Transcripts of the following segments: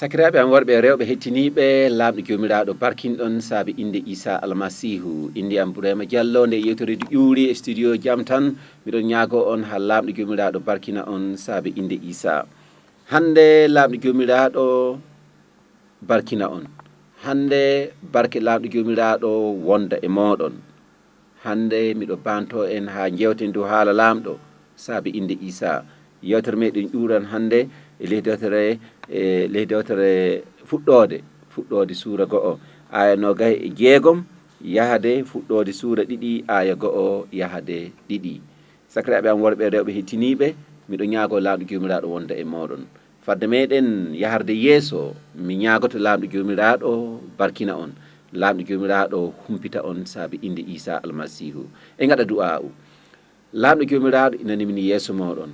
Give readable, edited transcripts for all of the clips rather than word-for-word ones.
sakiraaɓe am worɓe rewɓe hettiniiɓe laamɗo joomiraaɗo barkinɗon saabi inde Issa Almasihu. Inde am Bourama Diallo, nde yewtorede ƴuuri e studio Jam tan miɗon ñaago on ha laamɗo joomiraaɗo barkina on saabi inde Issa. Hande laamɗo joomiraaɗo barkina on, hande barke laamɗo joomiraaɗo wonda e mooɗon. Hande miɗo banto en ha jewten dow haala laamɗo saabi inde Issa. Yewtere meɗen ƴuuran hande e ley dewtere fuɗɗode suura go'o aya 26 yahade fuɗɗode suura 2 aya go'o yahade 2. Sakiraaɓe am worɓe rewɓe hettiniiɓe, miɗo ñaago laamɗo joomiraaɗo wonda e mooɗon. Fadde meɗen yaharde yeeso, mi ñaagoto laamɗo joomiraaɗo barkina on, laamɗo joomiraaɗo humpita on saabi inde Issa Almasihu. E ngaɗa du'a'u. Laamɗo joomiraaɗo inanimini yeeso moɗon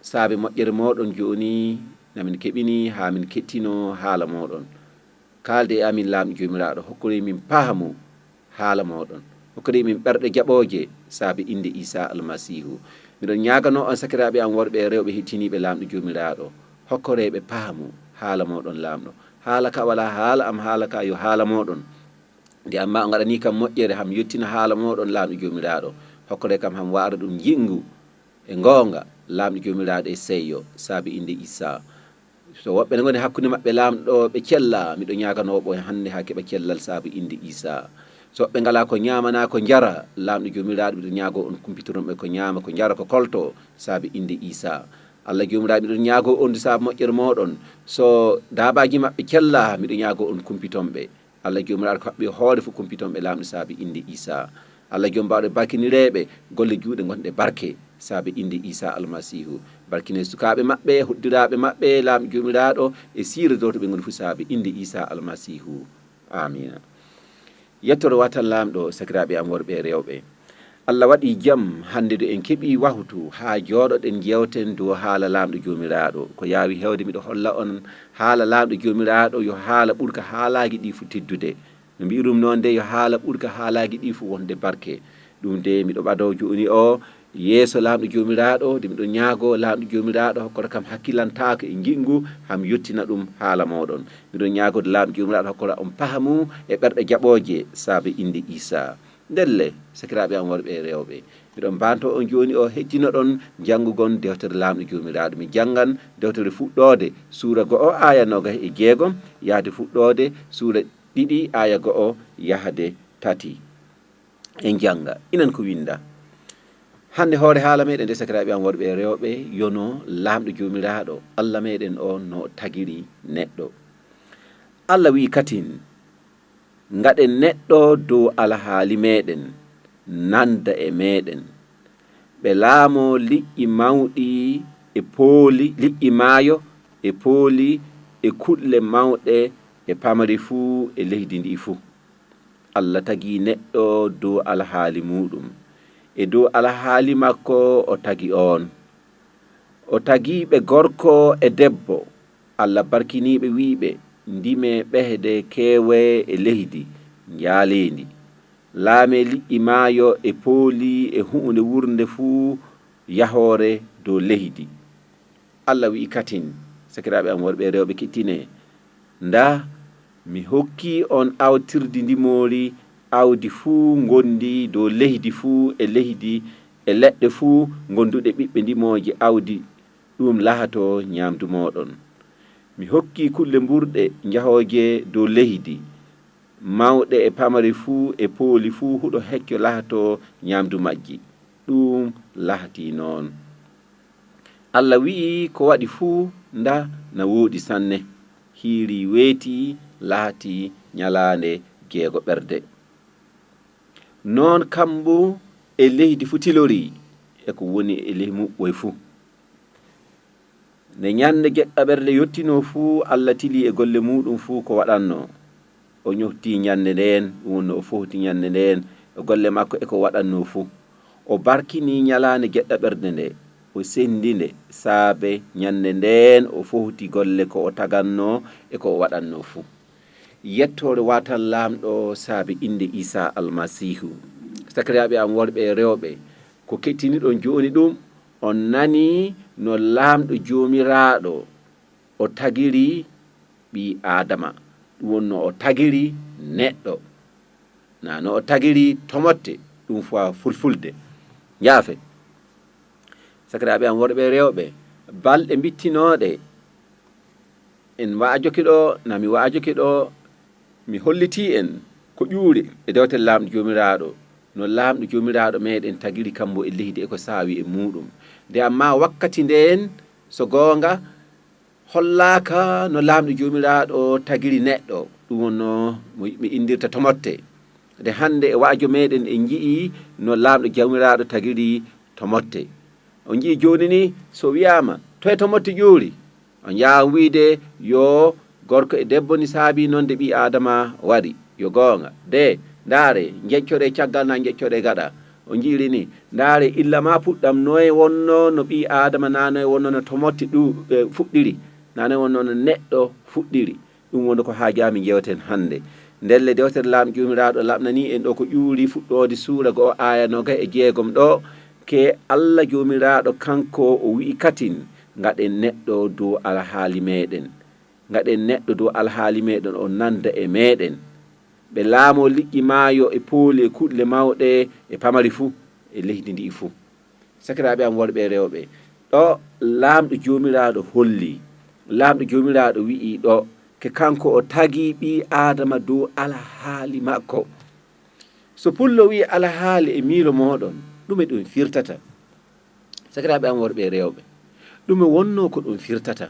saabi moƴƴere moɗon joni namin keɓini ha min kettino haala moɗon. Kalde e amin laamɗo joomiraaɗo, hokkori min paamu haala moɗon, hokkori min ɓerɗe jaɓooje saabi inde Issa Almasihu. Miɗon ñaagano on sakiraaɓe am worɓe e rewɓe hettiniiɓe laamɗo joomiraaɗo, hokkoreɓe paamu haala moɗon laamɗo. Haala ka wala haala am, haala ka yo haala moɗon. Nde amma o gaɗani kam moƴƴere ham yettina haala moɗon laamɗo joomiraaɗo, hokkore kam ham waara ɗum jingu e goonga laamɗo joomiraaɗo e seyyo saabi inde Issa. So woɓɓe ne ngoni hakkunde maɓɓe laamɗo ɓe cella, miɗo ñaaganoɓe hannde ha keɓa cellal saabi inde Issa. So ɓe ngala ko ñamana ko jara, laamɗo joomiraaɗo miɗo ñaago on kumpitoronɓe ko ñaama ko jara ko kolto saabi inde Issa. Allah joomiraaɗo miɗon ñaago on saabu moƴƴere moɗon, so daabaji maɓɓe cella miɗo ñaago on kumpitonɓe. Allah joomiraaɗo ko haɓɓi hoore fof kumpitonɓe laamɗo saabi inde Issa. Allah joom mbawɗe barkinireɓe golle juuɗe gonɗe barke saabi inde Issa Almasihu. Barkine sukaaɓe maɓɓe, huddiraɓe maɓɓe laamɗo joomiraaɗo e siira dow to ɓe ngoni fu saabi inde Issa Almasihu. Amina. Yettoro watan laamɗo sakiraaɓe am worɓe e rewɓe, Allah waɗi jam hande do en keɓi wahutu ha jooɗoɗen jewten dow haala laamɗo joomiraaɗo. Ko yaawi hewde miɗo holla on haala laamɗo joomiraaɗo yo haala ɓurka haalaji ɗi fu teddude. No mbirum noon nde yo haala ɓurka haalaji ɗi fu wonde barke. Ɗum de miɗo ɓado joni o yeeso laamɗo joomiraaɗo, nde miɗo ñaago laamɗo joomiraaɗo hokkora kam hakkillantako e jingu ham yettina ɗum haala moɗon. Miɗo ñaagode laamɗo joomiraaɗo hokkora on pahamu e ɓerɗe jaɓooje saabi inde Issa. Ndelle sakiraaɓe am worɓe e rewɓe, miɗon banto on joni o hettinoɗon janngugon dewtere laamɗo joomiraaɗo. Mi janngan dewtere fuɗɗode suura go'o aya 26 yahde fuɗɗode suura 2 aya go'o yahde 3. En janga inan ko winda hande hoore haala meɗen nde sakiraaɓe am worɓe e rewɓe yono laamɗo joomiraaɗo Allah meɗen o no tagiri neɗɗo. Allah wi katin ngaɗen neɗɗo dow alhaali meɗen nanda e meɗen, ɓe laamo liƴƴi mawɗi e pooli, liƴƴi maayo e pooli e kuɗle mawɗe e pamari fuu e leydi ndi fuu. Allah tagi neɗɗo dow alhaali muɗum, e dow alhaali makko o tagi on. O tagiɓe gorko e debbo, Allah barkiniɓe wiɓe ndime ɓehde kewe e leydi jaalendi, laame liƴƴi maayo e pooli e huunde wurde fuu yahore dow leydi. Allah wi katin sakiraaɓe am worɓe rewɓe kettine, nda mi hokki on awtirdi ndimori awdi fuu gondi dow leydi fuu e leydi e leɗɗe fuu gonduɗe ɓiɓɓe ndimoje awdi ɗum lahato ñamdu moɗon. Mi hokki kulle mburɗe jahoje dow leydi, mawɗe e pamari fuu e pooli fuu huɗo hecco lahato ñamdu majji, ɗum lahati noon. Allah wi'i ko waɗi fuu nda na woɗi sanne, hiiri weeti lahati ñalande jeego ɓerde. Non kambu e leydi fu tilori e ko woni e ley muɓɓoy fuu. Ne ñande geɗɗa ɓerde yottino fuu Allah tili e golle muɗum fuu ko waɗanno. O ñofti ñande nden wonno o fohti ñande nden e golle makko e ko waɗanno fuu. O barkini ñalande geɗɗa ɓerde nde, o sendinde saabe ñande nden o fohti golle ko o taganno e ko o waɗanno fuu. Yettore watan laamɗo saabi inde Issa Almasihu. Sakiraaɓe am worɓe e rewɓe, ko kettiniɗon joni ɗum on nani no laamɗo joomiraaɗo o tagiri ɓi adama ɗum wonno o tagiri neɗɗo na no o tagiri tomotte ɗum fois fulfulde yaafe sakiraaɓe am worɓe rewɓe balɗe bittinoɗe en waajoki ɗo na mi waajoki ɗo mi holliti en ko ƴuuri e dewtere laamɗo joomiraaɗo no laamɗo joomiraaɗo meɗen tagiri kambo e leydi e ko saawi e muɗum nde amma wakkati nden so goonga hollaaka no laamɗo joomiraaɗo tagiri neɗɗo ɗum wonno mi indirta tomotte nde hannde e waajo meɗen en jii no laamɗo joomiraaɗo tagiri tomotte on jii jooni ni so wiyaama toye tomotte ƴuuri on yaha wiide yo gorko e debbo ni saabi noon de ɓi adama waɗi yo goonga de ndaare jeccore caggal na jeccore gaɗa o jiiri ni ndaare illa ma puɗɗam noye wonno no ɓi adama nanoye wonno no tomotti fuɗɗiri nanoye wonno no neɗɗo fuɗɗiri ɗum wonno ko haajami jewten hannde ndelle dewtere laamɗo jomiraɗo lamnani en ɗo ko ƴuuri fuɗɗode suura go aya noga e jeegom ɗo ke Allah jomiraɗo kanko o wi'i katin ngaɗen neɗɗo dow alhaali meɗen ngaɗen neɗɗo dow alhaali meɗen o nanda e meɗen ɓe laamo liƴƴi maayo e pooli e kuɗle mawɗe e pamari fuu e leydi ndi fuu sakiraaɓe am worɓe rewɓe ɗo laamɗo jomiraɗo holli laamɗo jomiraɗo wi'i ɗo ke kanko o tagi ɓi adama dow alhaali makko so pullo wi alhaali e miilo moɗon ɗume ɗum firtata sakiraaɓe am worɓe rewɓe ɗume wonno ko ɗum firtata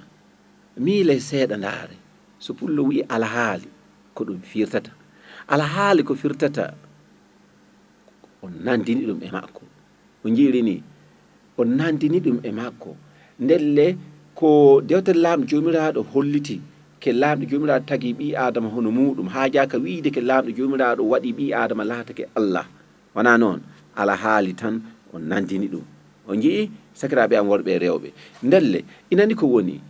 miile seeɗa ndaare so pullo wi alhaali ko ɗum firtata alhaali ko firtata o nandini ɗum e makko o jiiri ni o nandini ɗum e makko ndelle ko dewtere laamɗo jomiraɗo holliti ke laamɗo jomiraɗo tagi ɓi adama hono muɗum haajaka wiide ke laamɗo jomiraɗo waɗi ɓi adama laatake Allah wona noon alhaali tan o nandini ɗum o jii sakiraaɓe am worɓe rewɓe ndelle inani ko woni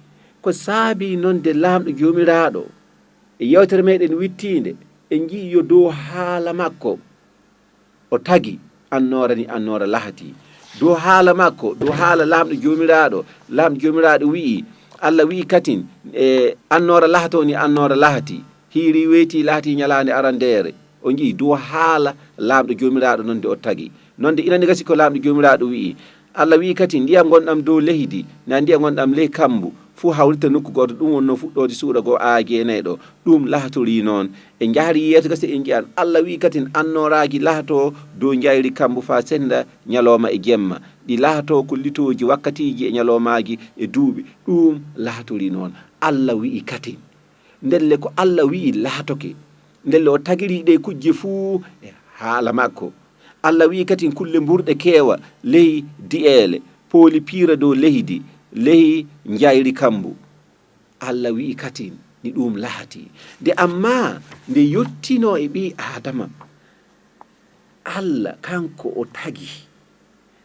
ko saabi noon de laamɗo jomiraɗo e yewtere meɗen wittinde en jii yo dow haala makko o tagi annora ni annora lahati dow haala makko dow haala laamɗo jomiraɗo wi'i Allah wi'i katin e annora lahato ni annora lahati hiiri weyti lahati ñalande arandere o jii dow haala laamɗo jomiraɗo noon de o tagi noon de inani gasi ko laamɗo jomiraɗo wi'i Allah wi'i kati ndiyam gonɗam dow leydi na ndiyam gonɗam ley kambu fuu hawrita nokku goto ɗum wonno fuɗɗode suura goo aagenayi ɗo ɗum lahatori noon e jaari yeeso gasi en jiyan Allah wi'i kati annoraji lahato dow jayri kambu fa senda ñalowma e jemma ɗi lahato ko litoji wakkatiji e ñalomaji e duuɓi ɗum lahatori noon Allah wi'i kati ndelle ko Allah wi'i lahatoke ndelle o tagiri ɗe kujje fuu e haala makko Allah wi'i kati kulle mburɗe keewa ley di'eele pooli piira dow leydi ley jayri kambu Allah wi'i kati ni ɗum lahati de amma nde yottino e ɓi adama Allah kanko o tagi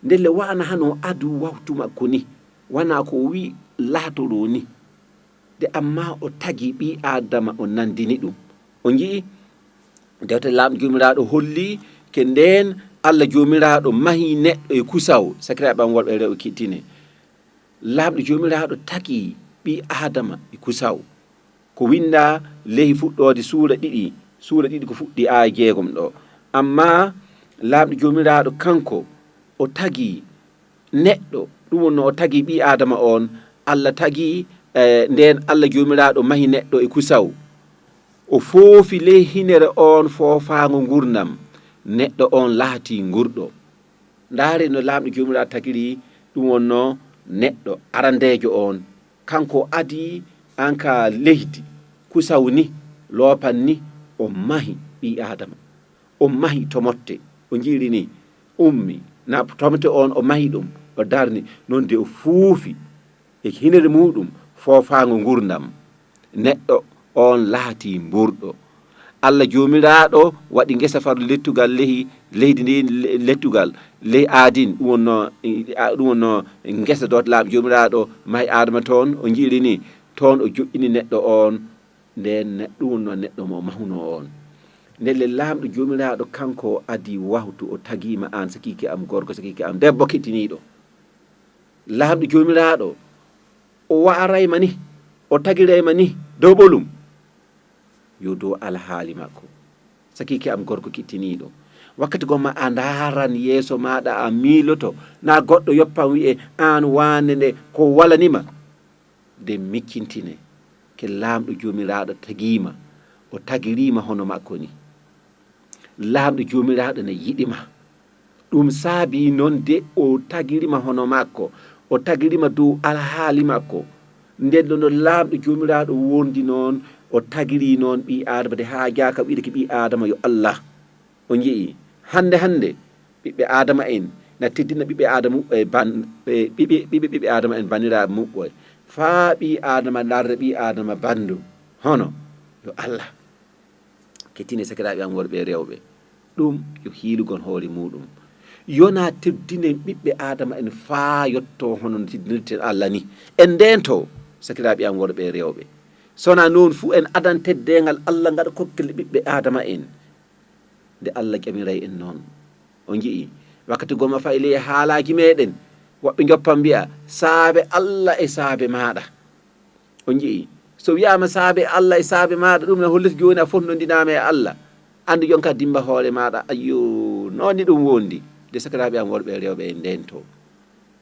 ndelle wana hano adu wawtu makko ni wana ko wi lahatoro ni de amma o tagi ɓi adama o nandini ɗum o jii dewte laamɗo jomiraɗo holli ke nden Allah jomiraɗo mahi neɗɗo e kusaw sakiraaɓe am worɓe rewɓe kettine laamɗo jomiraɗo tagi ɓi adama e kusaw ko winda ley fuɗɗode suura ɗiɗi ko fuɗɗi aya jeegom ɗo amma laamɗo jomiraɗo kanko o tagi neɗɗo ɗum wonno o tagi ɓi adama on Allah tagi nden Allah jomiraɗo mahi neɗɗo e kusaw o foofi ley hinere on foofago gurdam neɗɗo on laati gurɗo ndaare no laamɗo jomiraɗo tagiri ɗum wonno neɗɗo arandejo on kanko adi an ka leydi kusawni loopan ni o mahi ɓi adama o mahi tomotte o jiiri ni ummi na tomotte on o mahi ɗum o darni noon de o fuufi e hinere muɗum foofago gurdam neɗɗo on laati mburɗo Allah jomiraɗo waɗi gesa far lettugal leydi ndi lettugal ley aadin ɗum wonno gesa dot laamɗo jomiraɗo mahi adama toon o jiiri ni toon o joƴƴini neɗɗo on nden ɗum wonno neɗɗo mo mahuno on ndelle laamɗo jomiraɗo kanko adi wawtu o tagima an sakiki am gorko sakiki am debbo kettiniɗo laamɗo jomiraɗo o warayma ni o tagirayma ni dow ɓolum yo dow alhaali makko. Sakiki am gorko kittiniɗo, wakkati gomma a ndaran yeeso maɗa a miiloto, na goɗɗo yoppan wi'e an wane nde ko walanima, nde mikkintine ke laamɗo jomiraɗo tagima, o tagirima hono makko ni. Laamɗo jomiraɗo ne yiɗima, ɗum saabi noon de o tagirima hono makko, o tagirima dow alhaali makko. Nden no laamɗo jomiraɗo wondi noon, o tagiri noon ɓi adama de ha jaka wiide ke ɓi adama yo Allah. O jii hande ɓiɓɓe adama en na teddina ɓiɓɓe adama ɓiɓɓe adama en baniraɓe muɓɓoye faa ɓi adama darde ɓi adama bandu hono yo Allah. Kettine sakiraɓe am worɓe rewɓe, ɗum yo hiilugon hoore muɗum. Yona teddine ɓiɓɓe adama en faa yotto hono no teddinirten Allah ni. En nden to sakiraɓe am worɓe rewɓe, sona noon fuu en adan teddengal Allah ngaɗa kokkele ɓiɓɓe adama en nde Allah ƴamiray en noon. O jii wakkati gomma fayi ley haalaji meɗen woɓɓe joppan mbiya saabe Allah e saabe maɗa. O jii so wiyama saabe Allah e saabe maɗa, ɗum ne holliti joni a fotnodinama e Allah, andi jonka dimba hoore maɗa. Ayyo noonni ɗum wondi. De sakiraɓe am worɓe rewɓe en nden to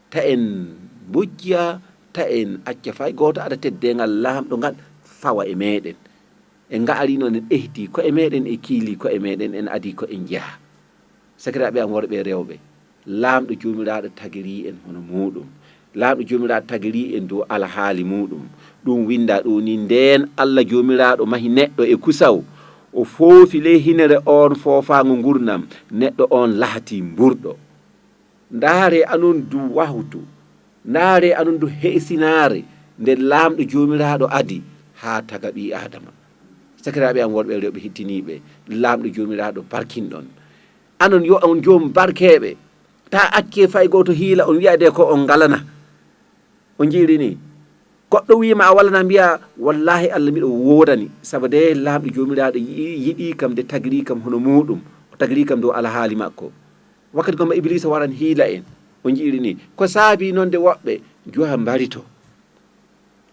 ta en bujja, ta en acca fay goto aɗa teddengal laamɗo ngal fawa e meɗen. En gaari noon en ehti ko e meɗen, e kiili ko e meɗen, en adi ko en jeeha. Sakiraɓe am worɓe rewɓe, laamɗo jomiraɗo tagiri en hono muɗum, laamɗo jomiraɗo tagiri en dow alhaali muɗum. Ɗum winda ɗo ni, nden Allah jomiraɗo mahi neɗɗo e kusaw, o foofi ley hinere on foofago gurnam, neɗɗo on lahati mburɗo. Ndaare anon du wahtu, ndaare anon du heesinare nde laamɗo jomiraɗo adi ha taga ɓi adama. Sakiraɓe am worɓe rewɓe hettiniɓe, laamɗo jomiraɗo barkinɗon. Anon yo on joom barkeɓe, ta acce fay goto hiila on wiyade ko on galana. O jiiri ni goɗɗo wima a wallana mbiya wallahi Allah miɗo wodani, sabu de laamɗo jomiraɗo yiɗi kam de tagiri kam hono muɗum, o tagiri kam dow alhaali makko. Wakkati gomma Iblisa waran hiila en. O jiiri ni ko saabi noon de woɓɓe joha mbarito.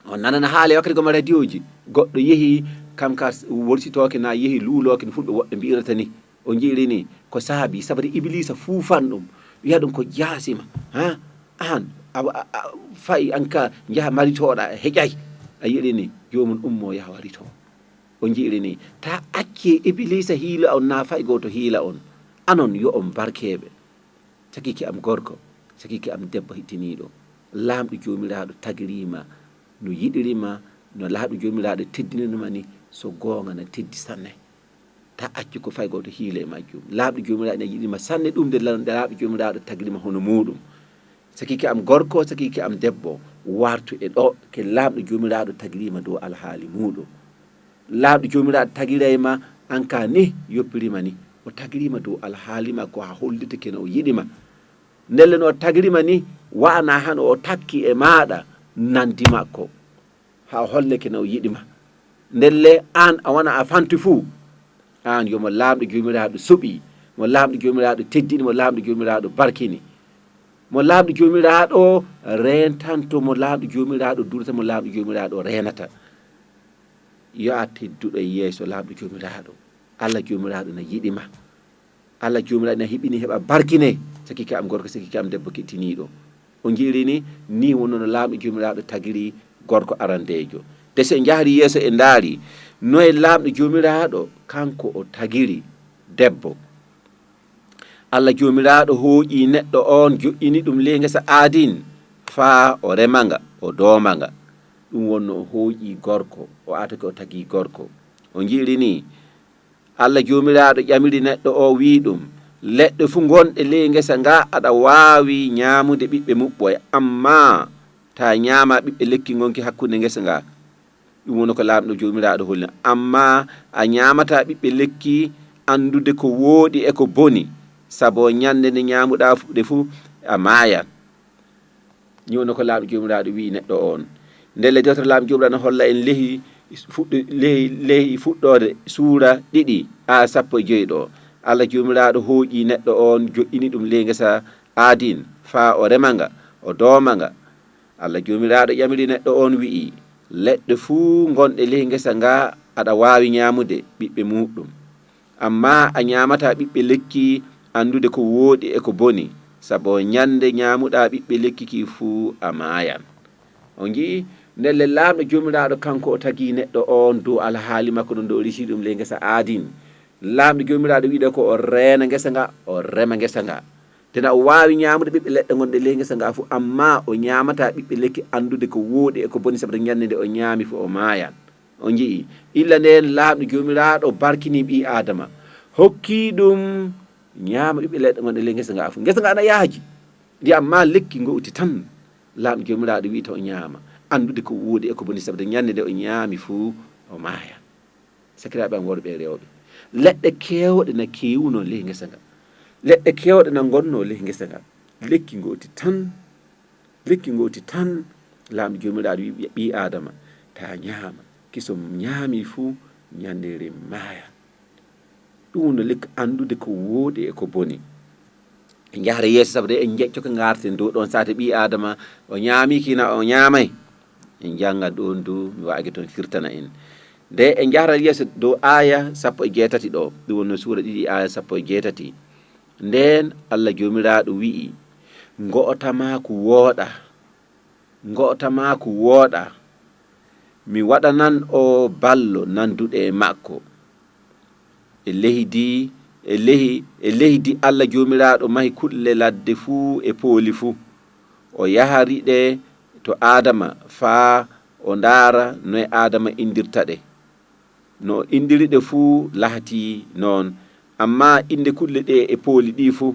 On nanana haale wakkati gomma radio ji, goɗɗo yeehi kam ka worsitoke na yeehi luuloke no fulɓe woɓɓe mbirata ni. O jiiri ni ko saabi sabu de Iblisa fuufan ɗum, wiya ɗum ko jaasima. Ha an fayi an ka jaha maritoɗa heƴay. A yiɗi ni jomum ummo yaha warito. O jiiri ni ta acce Iblisa hiila on na fay goto hiila on. Anon yo on barkeɓe. Sakiki am gorko, sakiki am debbo hettiniɗo, laamɗo jomiraɗo tagirima no yiɗirima, no laamɗo jomiraɗo teddinanima ni, so gonga na teddi sanne. Ta accu ko fay goto hiila e majjum. Laamɗo jomiraɗo ne yiɗima sanne, ɗum de laamɗo jomiraɗo tagirima hono muɗum. Sakiki am gorko, sakiki am debbo, wartu e ɗo ke laamɗo jomiraɗo tagirima dow alhaali muɗum. Laamɗo jomiraɗo tagirayma an ka ni yoppirima ni, o tagirima dow alhaali makko ha hollita kene o yiɗima. Ndelle no o tagirima ni wana hano o takki e maɗa nandi makko ha holle kene o yiɗima. Ndelle an a wana a fanti fuu, an yomo laamɗo jomiraɗo suɓi, mo laamɗo jomiraɗo teddini, mo laamɗo jomiraɗo barkini, mo laamɗo jomiraɗo rentanto, mo laamɗo jomiraɗo durata, mo laamɗo jomiraɗo renata. Yo a tedduɗo e yeeso laamɗo jomiraɗo. Allah jomiraɗo na yiɗima, Allah jomiraɗo na hiɓini heɓa barkine. Sakiki am gorko, sakiki am debbo kettiniɗo, o jiiri ni wonno no laamɗo jomiraɗo tagiri gorko arandejo. De se jahri yeeso e ndaari noye laamɗo jomiraɗo kanko o tagiri debbo. Allah jomiraɗo hooƴi neɗɗo on, joƴƴini ɗum ley ngesa aadin faa o remanga, o doomanga. Ɗum wonno o hooƴi gorko, o atake o tagi gorko. O jiiri ni Allah jomiraɗo ƴamiri neɗɗo o wi ɗum, leɗɗe fu gonɗe ley ngesa nga aɗa waawi ñaamude ɓiɓɓe muɓɓoye, amma ta ñaama ɓiɓɓe lekki gonki hakkunde ngesa nga. Ɗum woni ko laamɗo jomiraɗo holli, amma a ñaamata ɓiɓɓe lekki andude ko wooɗi e ko boni, sabo ñande nde ñaamuɗa fuɗe fu a maayan. Ni woni ko laamɗo jomiraɗo wi neɗɗo on. Ndelle dewtere laamɗo jomiraɗo no holla en lehi fuɗɗode suura 2 a 15 Allah jomiraɗo hooƴi neɗɗo on, joƴƴini ɗum ley ngesa aadin faa o remanga, o doomanga. Allah jomiraɗo ƴamiri neɗɗo on wi'i, leɗɗe fuu gonɗe ley ngesa nga aɗa wawi ñamude ɓiɓɓe muɗum amma a ñamata ɓiɓɓe lekki andude ko woɗi e ko boni sabo ñande ñamuɗa ɓiɓɓe lekki ki fuu a mayan on jii ndelle lamɗo jomiraɗo kanko o tagi neɗɗo on dow alhaali makko ɗum ɗo risi ɗum le ngesa aadin lamɗo jomiraɗo wiɗa ko o reena ngesa nga o rema ngesa nga tena o wawi ñamude ɓiɓɓe leɗɗe gonɗe le ngesa nga fuu amma o ñamata ɓiɓɓe lekki andude ko woɗi e ko boni sabu ñande nde o ñaami fuu o mayan on jii illa nden lamɗo jomiraɗo barkini ɓi adama hokki ɗum ñaama ɓiɓɓe leɗɗe gonɗe le ngesa nga fuu ngesa nga ana yaaji ndi amma lekki gowti tan lamɗo jomiraɗo wi to o ñaama andude ko woɗi e ko boni sabu ñande nde o ñaami fuu o maaya sakiraɓe am worɓe e rewɓe leɗɗe kewɗe na kewuno le ngesa nga leɗɗe kewɗe na gonno le ngesa nga lekki goti tan lamɗo jomiraɗo wi ɓi adama ta ñaama kiso ñaami fuu ñandere maaya ɗum no lekki andude ko woɗi e ko boni en jahata yeeso sabu de en jecco ko garten dow ɗon sate ɓi adama o ñaami kina o ñaamay en jangat ɗon dow mi waagi toon firtana en nde en jahata yeeso dow aya 17 ɗo ɗum wonno suura 2 aya 17 nden Allah jomiraɗo wi'i ngo'otama ko wooɗa mi waɗanan o ballo nanduɗe e makko e leydi Allah jomiraɗo mahi kulle ladde fuu e pooli fuu o yahari ɗe to adama faa o ndaara noye adama indirta ɗe no indiri ɗe fuu lahati noon amma inde kulle ɗe e pooli ɗi fuu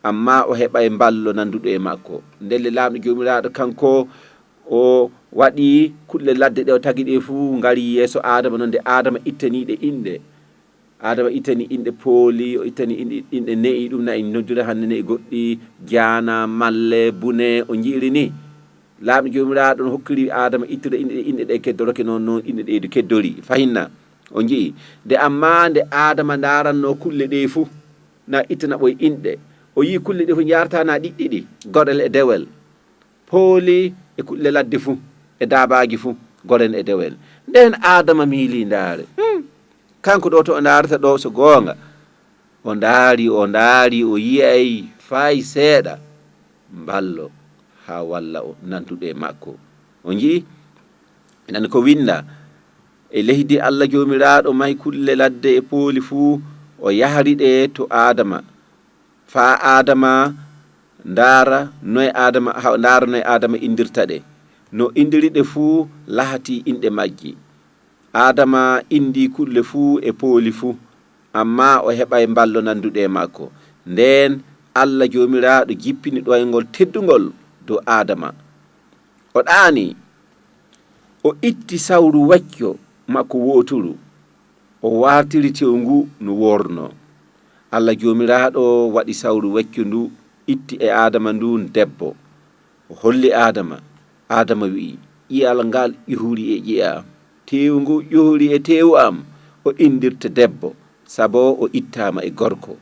amma o heɓa e ballo nanduɗo e makko ndelle lamɗo jomiraɗo kanko o waɗi kulle ladde ɗe o tagi ɗe fuu ngari yeeso adama noon nde adama ittaniɗe inɗe adama ittani inɗe pooli o ittani inɗe ne'i ɗum na en noddude hannde ne e goɗɗi jana malle bune o jiiri ni lamɗo jomiraɗo no hokkiri adama ittude inɗe ɗe keddoroke noon inɗe ɗe du keddori fahinna o jii nde amma nde adama daranno kulle ɗe fuu na ittana ɓoye inɗe o yi kulle ɗe fuu jarta na ɗiɗɗiɗi goɗel e dewel pooli e kulle ladde fuu e dabaji fuu goɗen e dewel nden adama miili ndaare kanko ɗo to o darata ɗo so goonga o daari o yiyay fayi seeɗa ballo ha walla o nanduɗe makko o jii nan ko winda e leydi Allah jomiraɗo mahi kulle ladde e pooli fuu o yahari ɗe to adama fa adama ndaara noye adama indirta ɗe no indiri ɗe fuu lahati inɗe majji adama indi kulle fuu e pooli fuu amma o heɓa e ballo nanduɗe makko nden Allah jomiraɗo jippini ɗoygol teddugol dow adama o ɗaani o itti sawru wacco makko woturu o wartiri tew ngu no worno Allah jomiraɗo waɗi sawru wacco ndu itti e adama ndu debbo o holli adama wi'i ƴiyal ngal ƴuhuri e ƴiyam tew ngu ƴuhuri e tew am o indirta debbo sabo o ittama e gorko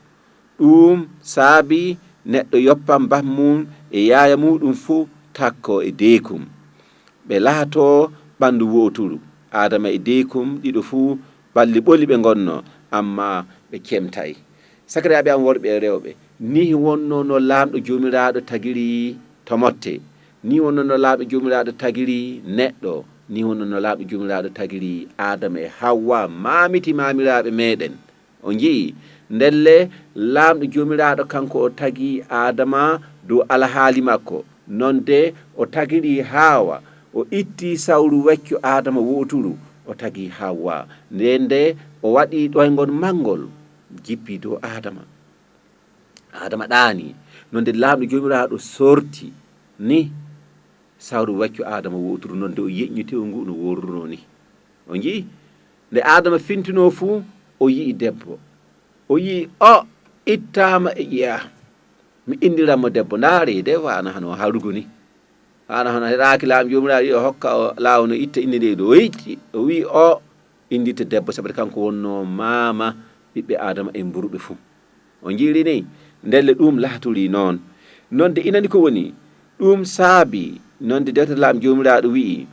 ɗum saabi neɗɗo yoppan bammum e yaya muɗum fuu takko e deekum ɓe laato ɓandu woturu adama e deekum ɗiɗo fuu balli ɓoli ɓe gonno amma ɓe kemtay sakiraɓe am worɓe e rewɓe ni wonno no lamɗo jomiraɗo tagiri tomotte ni wonno no lamɗo jomiraɗo tagiri neɗɗo ni wonno no lamɗo jomiraɗo tagiri adama e hawwa mamiti mamiraɓe meɗen o jii ndelle lamɗo jomiraɗo kanko o tagi adama dow alhaali makko nonde o tagiri hawa o itti sawru waccu adama woturu o tagi hawwa nde o waɗi ɗoygol mangol jippi dow adama ɗaani nonde lamɗo jomiraɗo sorti ni sawru waccu adama woturu nonde o yeƴñi tew ngu no worruno ni o jii nde adama fintino fuu o yii debbo o yii o ittama e ƴiya mi indiranmo debbo ndaari de wana hano harugo ni wana hono heɗaki lamɗo jomiraɗo o hokka o laaw no itta inde nde ɗo yitti o wi o indita debbo sabu kanko wonno mama ɓiɓɓe adama e mburɓe fuu o jiiri ni ndelle ɗum laaturi noon nonde inani ko woni ɗum saabi nonde dewtere lamɗo jomiraɗo wi'i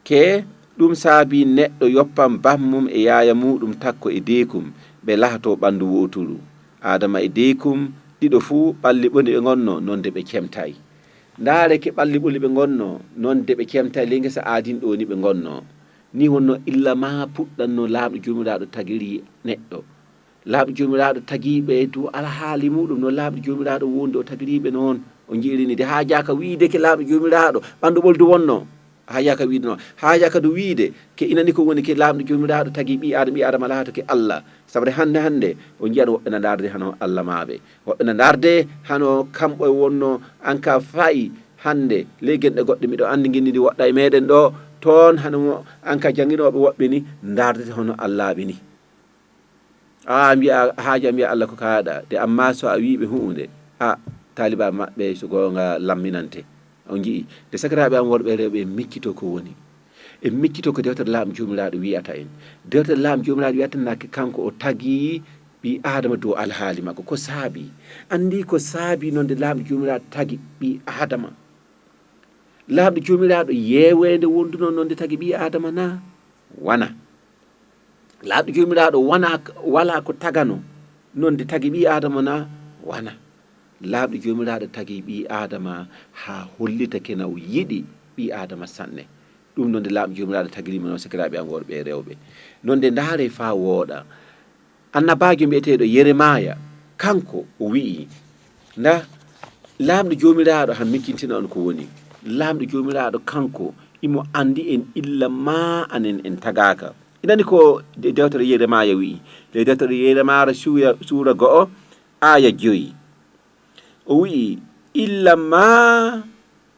ke ɗum saabi neɗɗo yoppan bammum e yaya muɗum takko e deekum ɓe lahato ɓandu woturu adama e deekum ɗiɗo fuu ɓalli ɓoni ɓe gonno nonde ɓe kemtayi ndaare ke ɓalli ɓoli ɓe gonno nonde ɓe kemtayi le ngesa aadin ɗo ni ɓe gonno ni wonno illa ma puɗɗanno laaɓɗo jomiraɗo tagiri neɗɗo laaɓɗo jomiraɗo tagiɓe dow alhaali muɗum no laaɓɗo jomiraɗo wonde o tagiriɓe noon o jiirini de ha jaka wiide ke laaɓɗo jomiraɗo ɓandu ɓoldu wonno ha jaka wiide noon ha jaka do wiide ke inani ko woni ke laaɓɗo jomiraɗo tagi ɓi adama laata ke Allah sabre hande o jiyan woɓɓe na darde hano Allah maɓe woɓɓe na darde hano kamɓo e wonno anka fayi hande ley genɗe goɗɗe miɗo andi guinnidi woɗɗa e meɗen ɗo toon hano anka jangguinoɓe woɓɓe ni dardete hono Allahɓe ni mbiya haaja mbiya Allah ko kaɗa de amma so a wiɓe hunde taliba maɓɓe so gonga lamminante on jii de sakiraɓe am worɓe rewɓe mikkito ko woni e mikkito ko dewtere laamu jomiraɗo wiyata en dewtere laamu jomiraɗo wiyata nake kanko o tagi ɓi adama dow alhaali makko ko saabi andi ko saabi noon de laamu jomiraɗo tagi ɓi adama laamu jomiraɗo yewede wonduno noon de tagi ɓi adama na wana laamu jomiraɗo wala ko tagano noon de tagi ɓi adama na wana laaɓɗo jomiraɗo tagi ɓi adama ha hollitake na o yiɗi ɓi adama sanne ɗum noon de laaɓɗo jomiraɗo tagirima noon sakiraɓe am worɓe e rewɓe noon de ndaare fa wooɗa annabajo mbiyeteɗo Yeremaya kanko o wi'i nda laamɗo jomiraɗo han mikkintina on ko woni laamɗo jomiraɗo kanko imo andi en illa ma anen en tagaka inani ko dewtere Yeremaya wi'i le dewtere Yeremaya suura 2 aya 5 o wi'i illa ma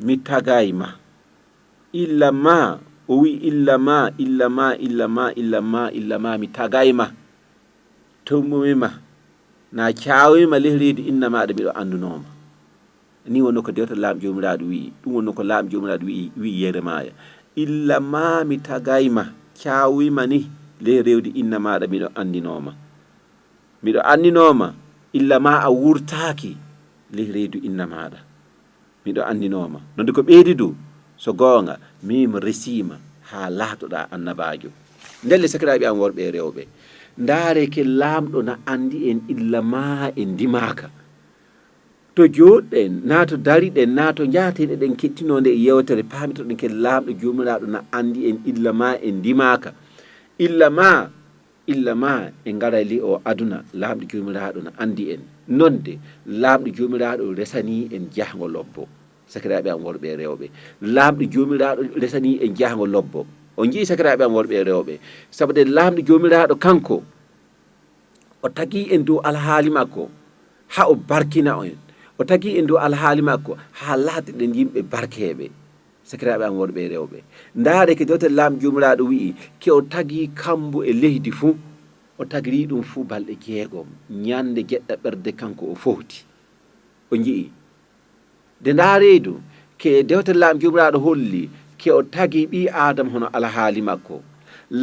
mi tagayma illa ma o wi'i illa ma mi tagayma tommumima na cawima lehreedi inna maɗa miɗo andunoma ni wonno ko dewta laamu jomiraɗo wi'i ɗum wonno ko laamu jomiraɗo wi'i Yeremaya illa ma mi tagayma cawima ni le rewdi inna maɗa miɗo andinoma illa ma a wurtaki le reedu inna maɗa miɗo andinoma nonde ko ɓeydi du so gonga mimo resima ha laatoɗa annabajo ndelle sakiraɓe am worɓe e rewɓe ndaare ke laamɗo na andi en illa ma en ndimaka to joɗɗen na to dariɗen na to jaten eɗen kettinode e yewtere pamitoɗen ke laamɗo jomiraɗo na andi en illa ma en ndimaka illa ma en garay li o aduna laamɗo jomiraɗo na andi en nonde laamɗo jomiraɗo resani en jahgo lobbo sakiraɓe am worɓe e rewɓe laamɗo jomiraɗo resani en jahgo lobbo on jii sakiraɓe am worɓe e rewɓe sabude laamɗo jomiraɗo kanko o tagi en dow alhaali makko ha o barkina en o tagi en dow alhaali makko ha laatiɗen yimɓe barkeɓe sakiraɓe am worɓe e rewɓe ndaare ke dewtere laamɗo jomiraɗo wi'i ke o tagi kambo e leydi fuu o tagiri ɗum fuu balɗe 6 ñande geɗɗa ɓerde kanko o fowti o jii de ndaareedu ke dewtere laamɗo jomiraɗo holli ke o tagi ɓi adama hono alhaali makko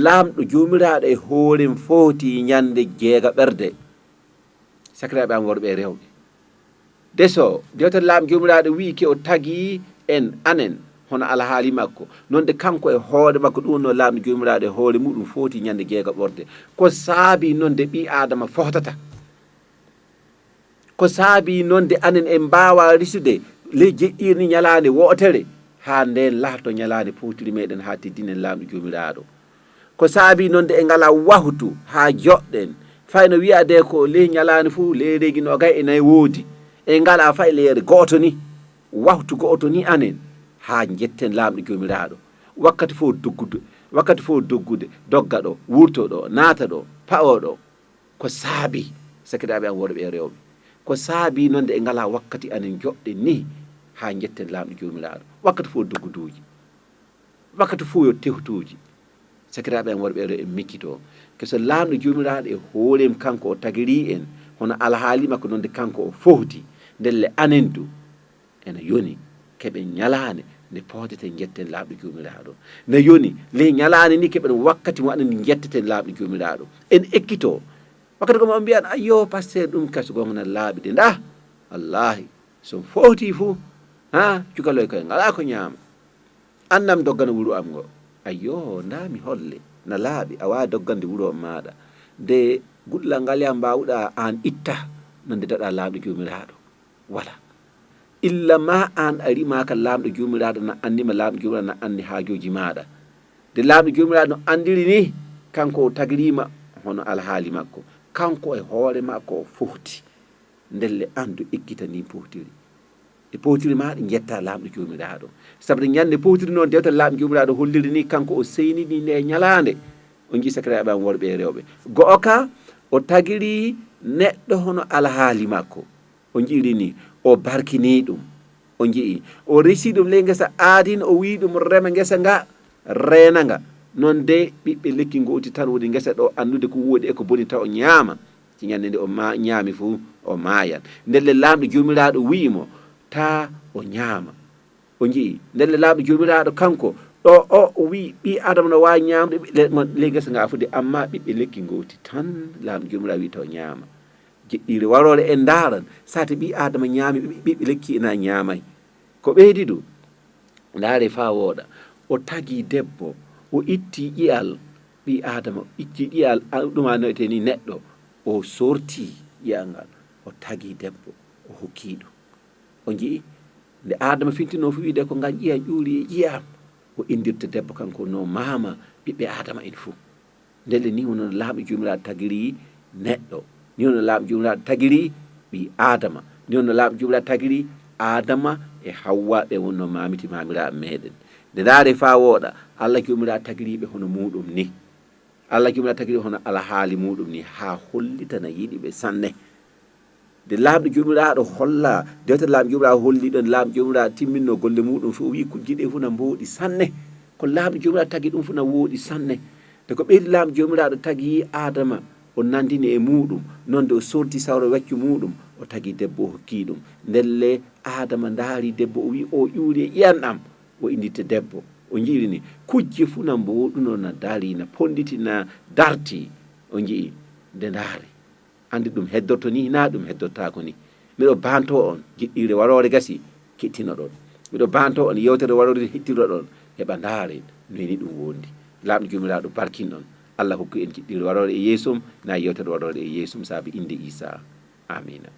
laamɗo jomiraɗo e hoorem fowti ñande 6 ɓerde sakiraɓe am worɓe e rewɓe deso dewtere laamɗo jomiraɗo wi ke o tagi en anen hono alhaali makko nonde kanko e hoore makko ɗum no laamɗo jomiraɗo e hoore muɗum foti ñande 6 ɓorde ko saabi nonde ɓi adama fohtata ko saabi nonde anen en mbawa risude ley jeɗɗirni ñalande wotere ha nden laato ñalande powtiri meɗen ha teddinen laamɗo jomiraɗo ko saabi nonde e ngala wahtu ha joɗɗen fayno wiyade ko ley ñalande fuu ley regi 24 woodi e ngala fay leyre goto ni wahtu goto ni anen ha jetten laamɗo jomiraɗo wakkati fof doggude dogga ɗo wurto ɗo naata ɗo pawo ɗo ko saabi sakiraɓe am worɓe e rewɓe ko saabi nonde e ngala wakkati anen joɗɗe ni ha jetten laamɗo jomiraɗo wakkati fof dogguduji wakkati fof yo tehtuji sakiraɓe am worɓe e rewɓe en mikkito keso laamɗo jomiraɗo e hoorem kanko o tagiri en hono alhaali makko nonde kanko o fowti ndelle anen du ene yoni keɓe ñalane nde poodeten jetten laamɗo jomiraɗo ne yoni ley ñalane ni keɓen wakkati mo anen jetteten laamɗo jomiraɗo en ekkito wakkati komo on mbiyan ayyo pasteur ɗum kaso gonga laaɓi de nda wallahi so fowti fuu ha cukaloy koye ngala ko ñaama annam doggana wuro am ngo ayyo ndami holle na laaɓi a wawi doggande wuro maɗa nde guɗɗalal ngal ya mbawɗa an itta no ndedaɗa lamɗo jomiraɗo wala illa ma an arima ka lamɗo jomiraɗo na andima lamɗo jomiraɗo na andi hajoji maɗa nde lamɗo jomiraɗo no andiri ni kanko o tagirima hono alhaali makko kanko e hoore makko o foti ndelle andu ekkitani potiri e potiri maɗa jetta lamɗo jomiraɗo sabu de ñande potiri noon dewta lamɗo jomiraɗo holliri ni kanko o seynini nde ñalande o jii sakiraɓe am worɓe e rewɓe go'o ka o tagiri neɗɗo hono alhaali makko o jiiri ni o barkini ɗum o jii o resi ɗum ley gesa aadin o wi ɗum rema gesa nga reena nga non de ɓiɓɓe lekki goti tan woni gesa ɗo andude ko woodi e ko boni taw o ñaama ci ñande nde o ñaami fuu o maayan ndelle lamɗo jomiraɗo wiimo ta o ñaama o jii ndelle lamɗo jomiraɗo kanko ɗo o wi ɓi adama no wawi ñamde ley gesa nga fude amma ɓiɓɓe lekki goti tan lamɗo jomiraɗo wi taw ñaama jeɗɗire warore en daran sate ɓi adama ñaami ɓiɓɓe lekki ena ñaamay ko ɓeydi ɗum ndaare fa wooɗa o tagi debbo o itti ƴiyal ɓi adama itti ƴiyal ɗumanoyte ni neɗɗo o sorti ƴiyal ngal o tagi debbo o hokkiɗum o jii nde adama fintino fu wiide ko ngal ƴiyam ƴuuri e ƴiyam o indirta debbo kanko no mama ɓiɓɓe adama en fuu ndelle ni wono laaɓi jomiraɗo tagiri neɗɗo ni wono laaɓi jomiraɗo tagiri ɓi adama ni wono laaɓi jomiraɗo tagiri adama e hawwa ɓe wonno mamiti mamiraɓe meɗen nde daare fa wooɗa allah jomiraɗo tagiriɓe hono muɗum ni allah jomiraɗo tagiri hono alhaali muɗum ni ha hollitana yiɗiɓe sanne nde laaɓɗo jomiraɗo holla dewtere laaɓi jomiraɗo holli ɗon laaɓi jomiraɗo timminno golle muɗum fo o wi kujjiɗe fu na mbooɗi sanne ko laaɓi jomiraɗo tagi ɗum fu na wooɗi sanne te ko ɓeydi laaɓi jomiraɗo tagi adama o nandini e muɗum nonde o sorti sawro waccu muɗum o tagi debbo o hokki ɗum ndelle adama daari debbo o wi o ƴuuri e ƴiyanɗam o indite debbo o jiirini kujje fu na mbooɗuno na daari na ponditi na darti o jii nde daari andi ɗum heddorto ni na ɗum heddottako ni miɗo banto on jiɗɗire warore gasi kettino ɗon miɗo banto on yewtere warore hettiro ɗon heɓa ndaare noyni ɗum wondi laaɓɗo jomiraɗo barkin ɗon allah hokku en jiɗɗire warore e yeesum na yewtere warore e yeesum saabi inde Isa amina